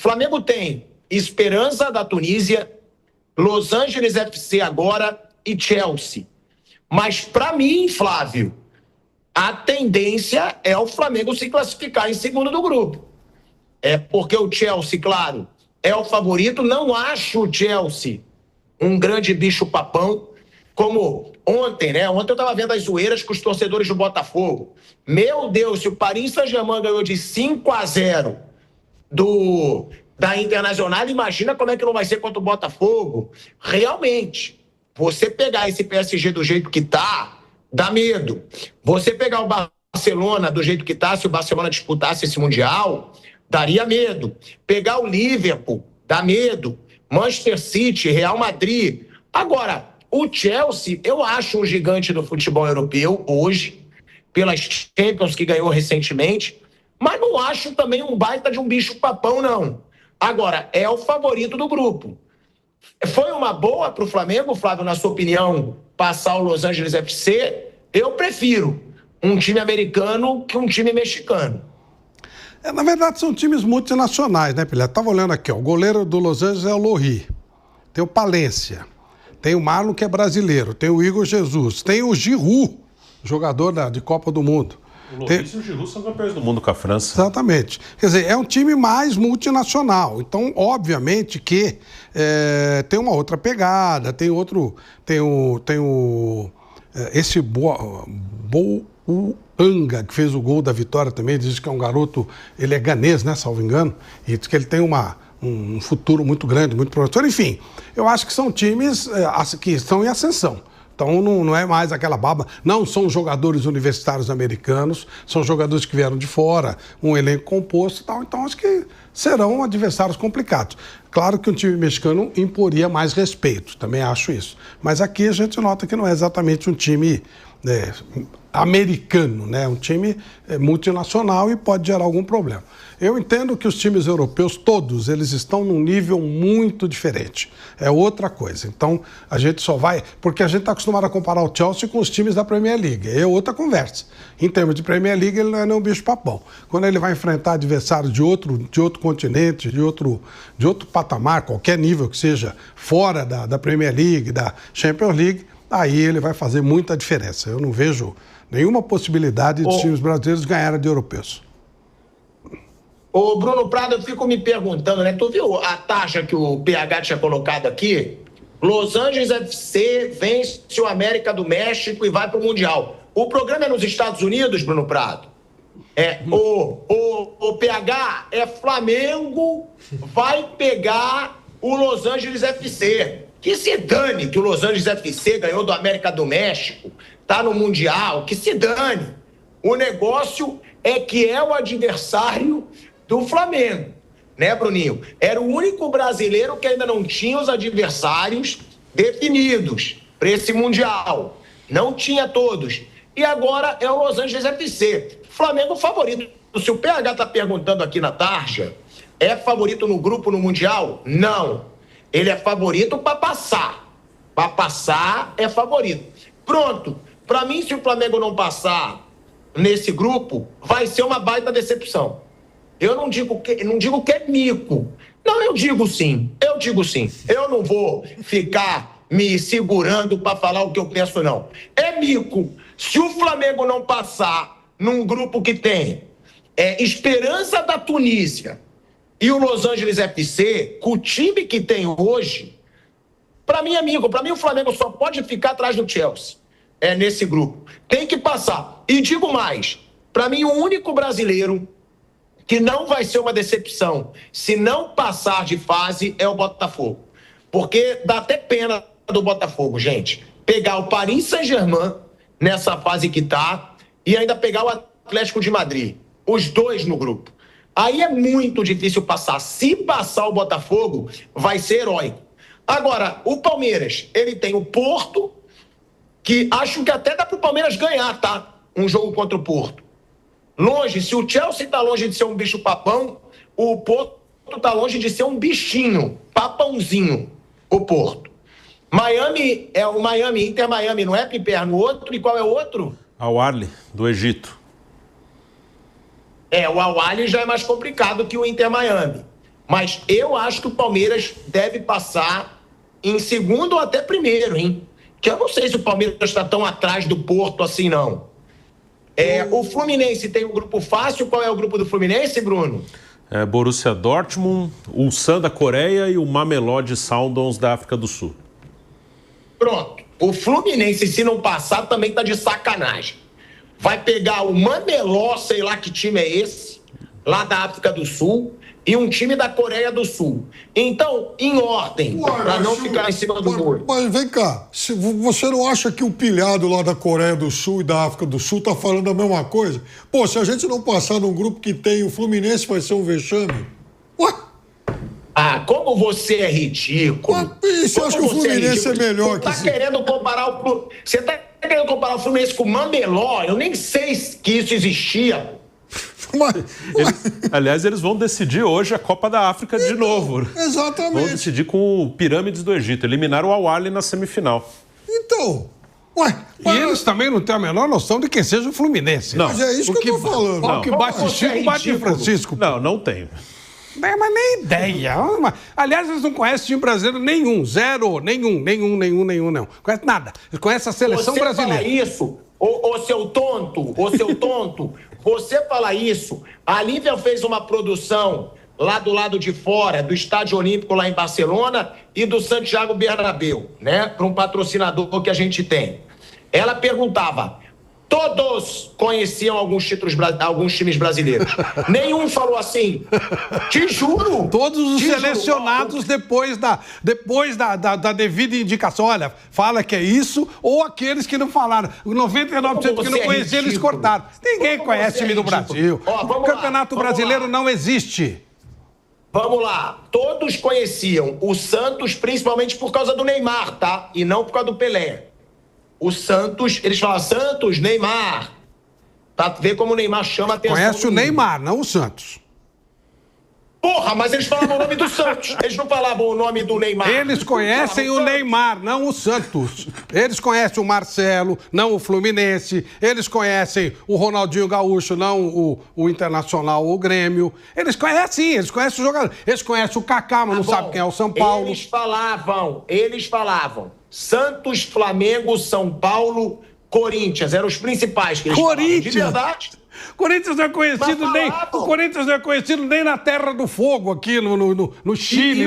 Flamengo tem Esperança da Tunísia, Los Angeles FC agora e Chelsea. Mas, para mim, Flávio, a tendência é o Flamengo se classificar em segundo do grupo. É porque o Chelsea, claro, é o favorito. Não acho o Chelsea um grande bicho-papão, como ontem, né? Ontem eu estava vendo as zoeiras com os torcedores do Botafogo. Meu Deus, se o Paris Saint-Germain ganhou de 5-0 da Internacional, imagina como é que não vai ser contra o Botafogo. Realmente, você pegar esse PSG do jeito que tá, dá medo. Você pegar o Barcelona do jeito que tá, se o Barcelona disputasse esse Mundial, daria medo. Pegar o Liverpool, dá medo. Manchester City, Real Madrid. Agora, o Chelsea, eu acho um gigante do futebol europeu hoje, pelas Champions que ganhou recentemente, mas não acho também um baita de um bicho-papão, não. Agora, é o favorito do grupo. Foi uma boa para o Flamengo, Flávio, na sua opinião, passar o Los Angeles FC? Eu prefiro um time americano que um time mexicano. Na verdade, são times multinacionais, né, Pilha? Estava olhando aqui, ó, o goleiro do Los Angeles é o Lohri, tem o Palência, tem o Marlon, que é brasileiro, tem o Igor Jesus, tem o Giroud, jogador de Copa do Mundo. O Lohri e o Giroud são campeões do mundo com a França. Exatamente. Quer dizer, é um time mais multinacional. Então, obviamente que tem uma outra pegada, tem esse Anga, que fez o gol da vitória também, diz que é um garoto, ele é ganês, né, salvo engano, e diz que ele tem um futuro muito grande, muito promissor. Enfim, eu acho que são times que estão em ascensão. Então não é mais aquela baba, não são jogadores universitários americanos, são jogadores que vieram de fora, um elenco composto e tal, então acho que serão adversários complicados. Claro que um time mexicano imporia mais respeito, também acho isso. Mas aqui a gente nota que não é exatamente um time americano, né? Um time multinacional e pode gerar algum problema. Eu entendo que os times europeus, todos, eles estão num nível muito diferente. É outra coisa. Então, a gente só vai... Porque a gente está acostumado a comparar o Chelsea com os times da Premier League. É outra conversa. Em termos de Premier League, ele não é nem um bicho-papão. Quando ele vai enfrentar adversários de outro continente, de outro patamar, qualquer nível que seja, fora da Premier League, da Champions League, aí ele vai fazer muita diferença. Eu não vejo nenhuma possibilidade de times brasileiros ganharem de europeus. Ô, Bruno Prado, eu fico me perguntando, né? Tu viu a taxa que o PH tinha colocado aqui? Los Angeles FC vence o América do México e vai pro Mundial. O programa é nos Estados Unidos, Bruno Prado? O PH é Flamengo vai pegar o Los Angeles FC. Que se dane que o Los Angeles FC ganhou do América do México, tá no Mundial, que se dane. O negócio é que é o adversário do Flamengo, né, Bruninho? Era o único brasileiro que ainda não tinha os adversários definidos para esse Mundial. Não tinha todos. E agora é o Los Angeles FC. Flamengo favorito. Se o PH tá perguntando aqui na tarja, é favorito no grupo no Mundial? Não. Ele é favorito para passar. Para passar é favorito. Pronto. Para mim, se o Flamengo não passar nesse grupo, vai ser uma baita decepção. Eu não digo que é mico. Não, eu digo sim. Eu não vou ficar me segurando para falar o que eu penso, não. É mico. Se o Flamengo não passar num grupo que tem Esperança da Tunísia e o Los Angeles FC, com o time que tem hoje, para mim, amigo, para mim o Flamengo só pode ficar atrás do Chelsea. Nesse grupo. Tem que passar. E digo mais, para mim o único brasileiro que não vai ser uma decepção se não passar de fase é o Botafogo. Porque dá até pena do Botafogo, gente. Pegar o Paris Saint-Germain nessa fase que tá e ainda pegar o Atlético de Madrid. Os dois no grupo. Aí é muito difícil passar. Se passar o Botafogo, vai ser heróico. Agora, o Palmeiras, ele tem o Porto, que acho que até dá pro Palmeiras ganhar, tá? Um jogo contra o Porto. Longe, se o Chelsea tá longe de ser um bicho-papão, o Porto tá longe de ser um bichinho, papãozinho, o Porto. Miami é o Miami, Inter Miami, não é, Piper? No outro, e qual é o outro? Al Ahly, do Egito. O Al Ahly já é mais complicado que o Inter Miami. Mas eu acho que o Palmeiras deve passar em segundo ou até primeiro, hein? Que eu não sei se o Palmeiras está tão atrás do Porto assim, não. O Fluminense tem um grupo fácil. Qual é o grupo do Fluminense, Bruno? Borussia Dortmund, Ulsan da Coreia e o Mamelodi Sundowns da África do Sul. Pronto. O Fluminense, se não passar, também tá de sacanagem. Vai pegar o Mameló, sei lá que time é esse, lá da África do Sul, e um time da Coreia do Sul. Então, em ordem, para não ficar em cima do muro. Mas vem cá, você não acha que o pilhado lá da Coreia do Sul e da África do Sul tá falando a mesma coisa? Pô, se a gente não passar num grupo que tem o Fluminense, vai ser um vexame? Ué? Ah, como você é ridículo. E você acha que o Fluminense é melhor que isso? Você tá querendo comparar o Fluminense com o Mameló? Eu nem sei que isso existia. Aliás, eles vão decidir hoje a Copa da África de novo. Exatamente. Vão decidir com o Pirâmides do Egito. Eliminaram o Al-Ahly na semifinal. Então... E eles também não têm a menor noção de quem seja o Fluminense. Não. Mas é isso que eu tô falando. O que bate Chico, bate Francisco. Não tenho. Mas nem ideia. Aliás, eles não conhecem time brasileiro nenhum. Zero. Nenhum. Não conhece nada. Eles conhecem a seleção brasileira. Você fala isso, ô seu tonto, você fala isso. A Lívia fez uma produção lá do lado de fora, do Estádio Olímpico lá em Barcelona e do Santiago Bernabéu, né? Para um patrocinador que a gente tem. Ela perguntava... Todos conheciam alguns times brasileiros. Nenhum falou assim. Te juro. Todos os selecionados depois da devida indicação. Olha, fala que é isso, ou aqueles que não falaram. O 99% que não conheciam, eles cortaram. Ninguém conhece o time do Brasil. O Campeonato Brasileiro não existe. Vamos lá. Todos conheciam o Santos, principalmente por causa do Neymar, tá? E não por causa do Pelé. O Santos, eles falam Santos, Neymar. Pra ver como o Neymar chama a atenção. Conhece o Neymar, não o Santos. Porra, mas eles falavam o nome do Santos. Eles não falavam o nome do Neymar. Eles conhecem o Neymar, não o Santos. Eles conhecem o Marcelo, não o Fluminense. Eles conhecem o Ronaldinho Gaúcho, não o Internacional ou o Grêmio. Eles conhecem o jogador. Eles conhecem o Kaká, mas não sabem quem é o São Paulo. Eles falavam. Santos, Flamengo, São Paulo, Corinthians. Eram os principais que eles falavam. De verdade. Corinthians não é conhecido o Corinthians não é conhecido nem na Terra do Fogo, aqui no Chile.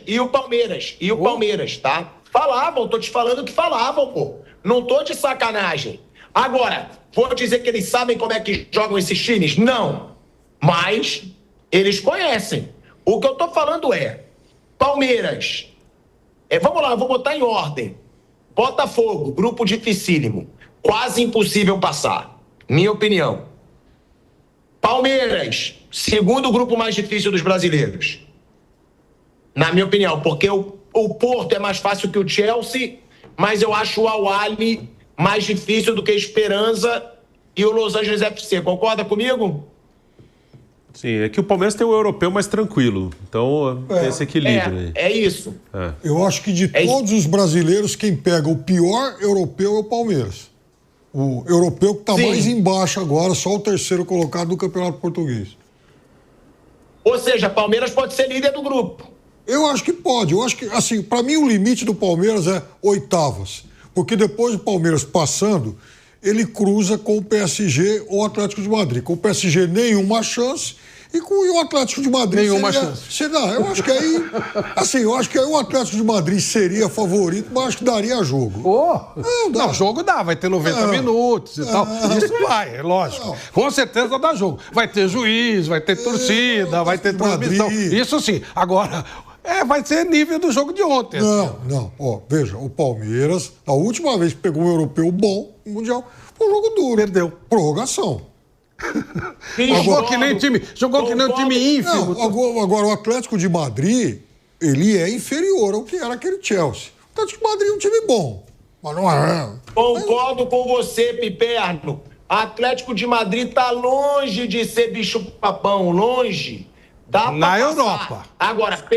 E o Palmeiras, tá? Falavam, tô te falando que falavam, pô. Não tô de sacanagem. Agora, vou dizer que eles sabem como é que jogam esses times? Não. Mas eles conhecem. O que eu tô falando é, Palmeiras... vamos lá, eu vou botar em ordem. Botafogo, grupo dificílimo. Quase impossível passar. Minha opinião. Palmeiras, segundo grupo mais difícil dos brasileiros. Na minha opinião, porque o Porto é mais fácil que o Chelsea, mas eu acho o Al-Ahly mais difícil do que a Esperança e o Los Angeles FC. Concorda comigo? Sim, é que o Palmeiras tem o europeu mais tranquilo. Então, tem esse equilíbrio aí. É isso. Eu acho que de todos os brasileiros, quem pega o pior europeu é o Palmeiras. O europeu que está mais embaixo agora, só o terceiro colocado do Campeonato Português. Ou seja, Palmeiras pode ser líder do grupo. Eu acho que pode. Eu acho que, assim, para mim o limite do Palmeiras é oitavas. Porque depois do Palmeiras passando, ele cruza com o PSG ou o Atlético de Madrid. Com o PSG, nenhuma chance. E com o Atlético de Madrid nenhuma chance. Eu acho que aí... Assim, eu acho que aí o Atlético de Madrid seria favorito, mas acho que daria jogo. Não, jogo dá. Vai ter 90 minutos e tal. Isso vai, é lógico. Não. Com certeza dá jogo. Vai ter juiz, vai ter torcida, vai ter transmissão. Isso sim. Agora... vai ser nível do jogo de ontem. Não. Veja, o Palmeiras, a última vez que pegou um europeu bom no Mundial, foi um jogo duro. Perdeu. Prorrogação. Jogou que nem um time ínfimo. Agora, o Atlético de Madrid, ele é inferior ao que era aquele Chelsea. O Atlético de Madrid é um time bom, mas não é. Concordo com você, Piperno. Atlético de Madrid tá longe de ser bicho-papão, longe. Dá pra Na passar. Europa. Agora...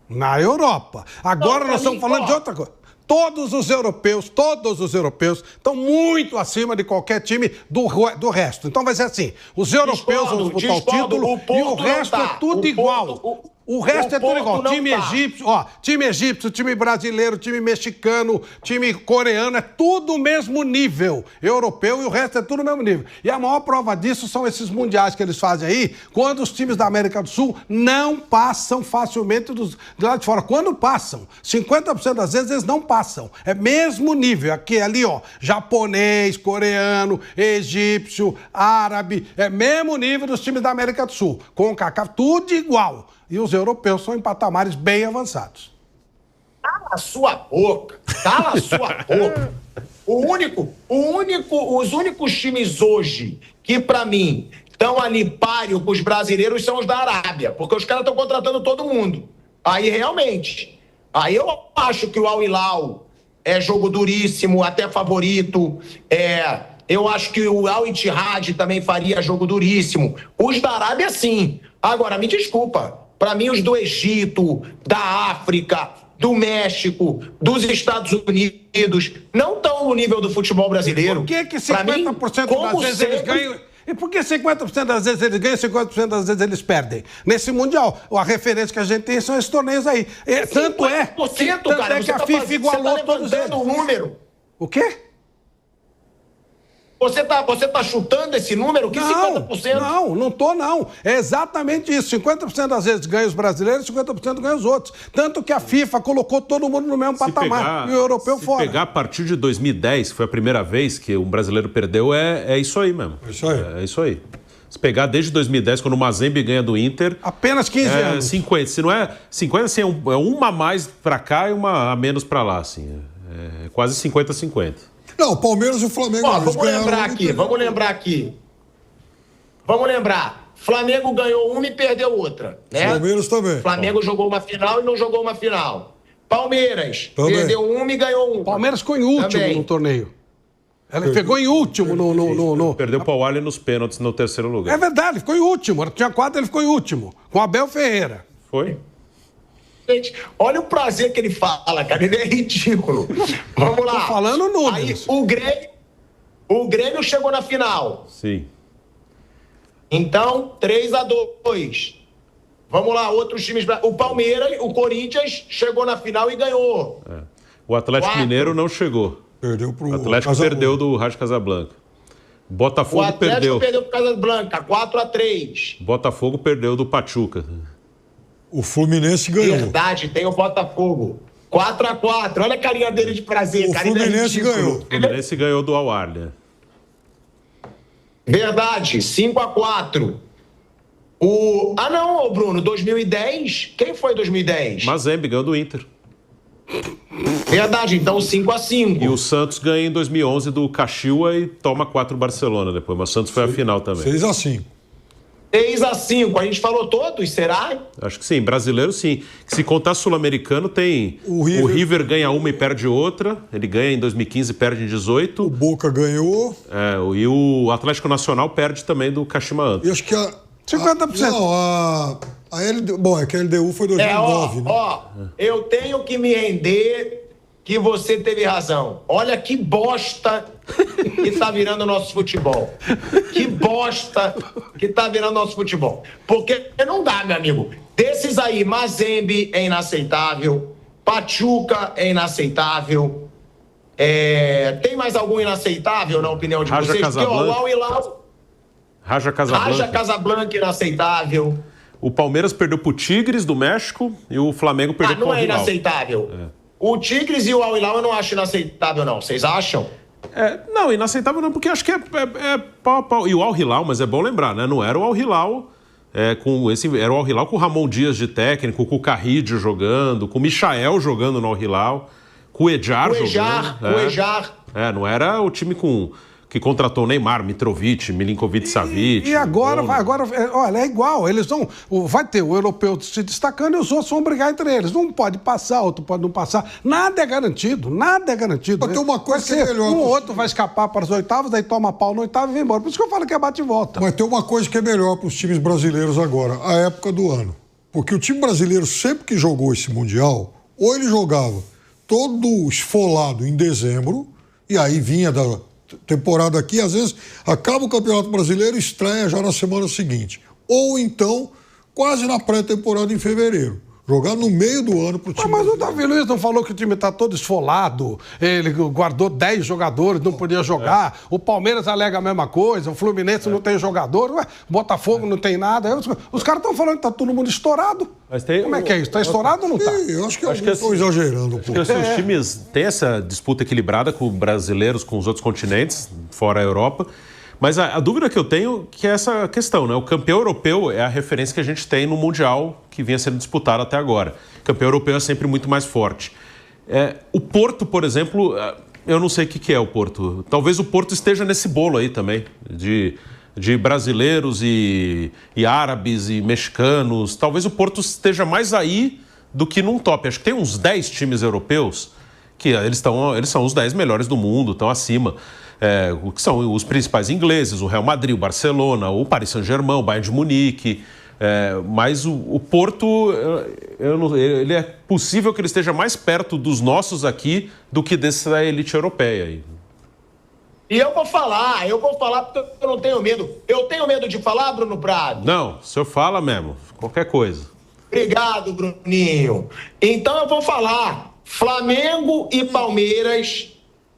Na Europa. Agora nós estamos falando de outra coisa. todos os europeus estão muito acima de qualquer time do resto. Então vai ser assim, os europeus vão disputar o título e o resto é tudo igual. O resto é tudo igual. Time egípcio, time brasileiro, time mexicano, time coreano, é tudo o mesmo nível. Europeu e o resto é tudo o mesmo nível. E a maior prova disso são esses mundiais que eles fazem aí, quando os times da América do Sul não passam facilmente de lá de fora. Quando passam, 50% das vezes eles não passam. É mesmo nível. Aqui, ali, ó, japonês, coreano, egípcio, árabe, é mesmo nível dos times da América do Sul. Com o Kaká, tudo igual. E os europeus são em patamares bem avançados. Cala a sua boca. Cala a sua boca. Os únicos times hoje que, pra mim, estão ali páreo com os brasileiros são os da Arábia, porque os caras estão contratando todo mundo. Aí, realmente, aí eu acho que o Al Hilal é jogo duríssimo, até favorito. Eu acho que o Al Ittihad também faria jogo duríssimo. Os da Arábia, sim. Agora, me desculpa. Para mim, os do Egito, da África, do México, dos Estados Unidos, não estão no nível do futebol brasileiro. Por que 50% das vezes eles ganham? E por que 50% das vezes eles ganham e 50% das vezes eles perdem? Nesse Mundial, a referência que a gente tem são esses torneios aí. Tanto é que a FIFA igualou todos eles. O número. O quê? Você tá chutando esse número? Que 50%? Não tô, não. É exatamente isso. 50% das vezes ganha os brasileiros, 50% ganha os outros. Tanto que a FIFA colocou todo mundo no mesmo patamar. E o europeu fora. Se pegar a partir de 2010, que foi a primeira vez que um brasileiro perdeu, é isso aí mesmo. É isso aí. Se pegar desde 2010, quando o Mazembe ganha do Inter... Apenas 15 anos. 50. Se não é 50, assim, é uma a mais pra cá e uma a menos pra lá, assim. É quase 50-50. Não, o Palmeiras e o Flamengo... Vamos lembrar. Flamengo ganhou uma e perdeu outra, né? Palmeiras também. Flamengo jogou uma final e não jogou uma final. Palmeiras perdeu uma e ganhou uma. Palmeiras ficou em último no torneio. Ela pegou em último no... Perdeu para o Wally nos pênaltis no terceiro lugar. É verdade, ficou em último. Tinha 4, ele ficou em último. Com Abel Ferreira. Foi? Gente, olha o prazer que ele fala, cara. Ele é ridículo. Vamos lá. Tô falando números. Aí o Grêmio chegou na final. Sim. Então, 3-2. Vamos lá, outros times. O Palmeiras, o Corinthians chegou na final e ganhou. O Atlético Mineiro não chegou. Perdeu pro O Atlético perdeu do Raja Casablanca. Botafogo perdeu. O Atlético perdeu pro Casablanca, 4-3. Botafogo perdeu do Pachuca. O Fluminense ganhou. Verdade, tem o Botafogo. 4-4. Olha a carinha dele de prazer. O Fluminense ganhou. O Fluminense ganhou do Al Ahly. Verdade, 5-4. Não, Bruno, 2010. Quem foi 2010? Mazembe ganhou do Inter. Verdade, então 5-5. E o Santos ganha em 2011 do Caxiua e toma 4 Barcelona depois. Mas o Santos foi a final também. 6-5. 6-5. A gente falou todos, será? Acho que sim. Brasileiro, sim. Se contar sul-americano, tem... O River ganha uma e perde outra. Ele ganha em 2015 e perde em 18. O Boca ganhou. E o Atlético Nacional perde também do Kashima Antlers. E acho que 50%. A LDU... Bom, é que a LDU foi 2009, né? Eu tenho que me render que você teve razão. Olha que bosta que tá virando o nosso futebol. Que bosta que tá virando o nosso futebol. Porque não dá, meu amigo. Desses aí, Mazembe é inaceitável, Pachuca é inaceitável. Tem mais algum inaceitável, na opinião de vocês? Porque o Al Hilal... Raja Casablanca inaceitável. O Palmeiras perdeu pro Tigres do México e o Flamengo perdeu pro Al Hilal. Não é inaceitável. O Tigres e o Al Hilal eu não acho inaceitável, não. Vocês acham? Não, inaceitável não, porque acho que é pau a pau. E o Al Hilal, mas é bom lembrar, né? Não era o Al Hilal... era o Al Hilal com o Ramon Dias de técnico, com o Carrillo jogando, com o Michael jogando no Al Hilal, com o Ejar jogando. O Ejar. Não era o time que contratou o Neymar, Mitrovic, Milinkovic-Savic. E agora, olha, é igual. Eles vão. Vai ter o europeu se destacando e os outros vão brigar entre eles. Um pode passar, outro pode não passar. Nada é garantido. Mas tem uma coisa que é melhor. Um ou outro vai escapar para as oitavas, daí toma pau no oitavo e vem embora. Por isso que eu falo que é bate e volta. Mas tem uma coisa que é melhor para os times brasileiros agora, a época do ano. Porque o time brasileiro, sempre que jogou esse Mundial, ou ele jogava todo esfolado em dezembro, e aí vinha da temporada aqui, às vezes acaba o Campeonato Brasileiro e estreia já na semana seguinte. Ou então, quase na pré-temporada em fevereiro. Jogar no meio do ano pro time. Mas o Davi Luiz não falou que o time tá todo esfolado, ele guardou 10 jogadores, não podia jogar, o Palmeiras alega a mesma coisa, o Fluminense não tem jogador, o Botafogo não tem nada. Os caras estão falando que tá todo mundo estourado. Como é que é isso? Tá estourado ou não tá? Eu acho que estão exagerando um pouco. Os times têm essa disputa equilibrada com brasileiros, com os outros continentes, fora a Europa. Mas a dúvida que eu tenho que é essa questão, né? O campeão europeu é a referência que a gente tem no Mundial que vinha sendo disputado até agora. O campeão europeu é sempre muito mais forte. O Porto, por exemplo, eu não sei o que é o Porto. Talvez o Porto esteja nesse bolo aí também, de brasileiros e árabes e mexicanos. Talvez o Porto esteja mais aí do que num top. Acho que tem uns 10 times europeus que eles são os 10 melhores do mundo, estão acima. Que são os principais ingleses, o Real Madrid, o Barcelona, o Paris Saint-Germain, o Bayern de Munique. Mas o Porto, ele é possível que ele esteja mais perto dos nossos aqui do que dessa elite europeia aí. E eu vou falar porque eu não tenho medo. Eu tenho medo de falar, Bruno Prado? Não, o senhor fala mesmo, qualquer coisa. Obrigado, Bruninho. Então eu vou falar. Flamengo e Palmeiras,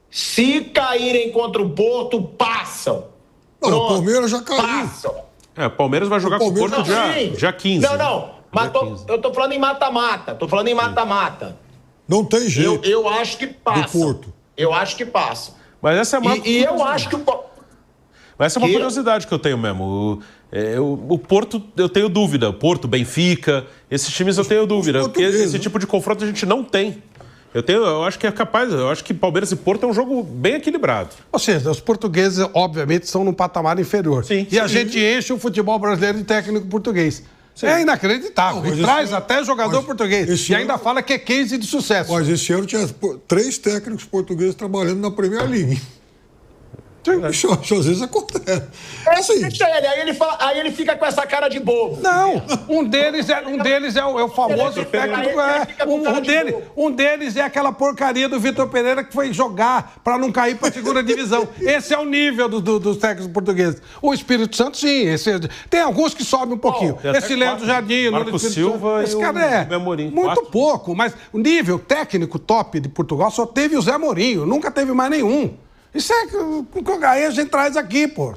se caírem contra o Porto, passam. Não, o Palmeiras já caiu. Passam. O Palmeiras vai jogar com o Porto dia 15. Não. Mas eu tô falando em mata-mata. Não tem jeito. Eu acho que passa. Do Porto. Eu acho que passa. Mas essa é uma... E eu acho que... Mas essa é uma curiosidade que eu tenho mesmo. O Porto, eu tenho dúvida. Porto, Benfica, esses times eu tenho dúvida. Porque esse tipo de confronto a gente não tem. Eu acho que é capaz. Eu acho que Palmeiras e Porto é um jogo bem equilibrado. Ou seja, os portugueses, obviamente, estão num patamar inferior. Sim. A gente enche o futebol brasileiro de técnico português. Sim. É inacreditável. E traz até jogador português. E ainda fala que é case de sucesso. Mas esse ano tinha 3 técnicos portugueses trabalhando na Premier League. Isso às vezes acontece. Assim. Aí ele fica com essa cara de bobo. Não, um deles é o famoso técnico. Um deles é aquela porcaria do Vitor Pereira que foi jogar para não cair para a segunda divisão. Esse é o nível dos técnicos portugueses. O Espírito Santo, sim. Tem alguns que sobem um pouquinho. Esse Leandro Jardim, Marco Silva esse cara é muito pouco. Mas o nível técnico top de Portugal só teve o Zé Mourinho. Nunca teve mais nenhum. Isso é que aí a gente traz aqui, pô.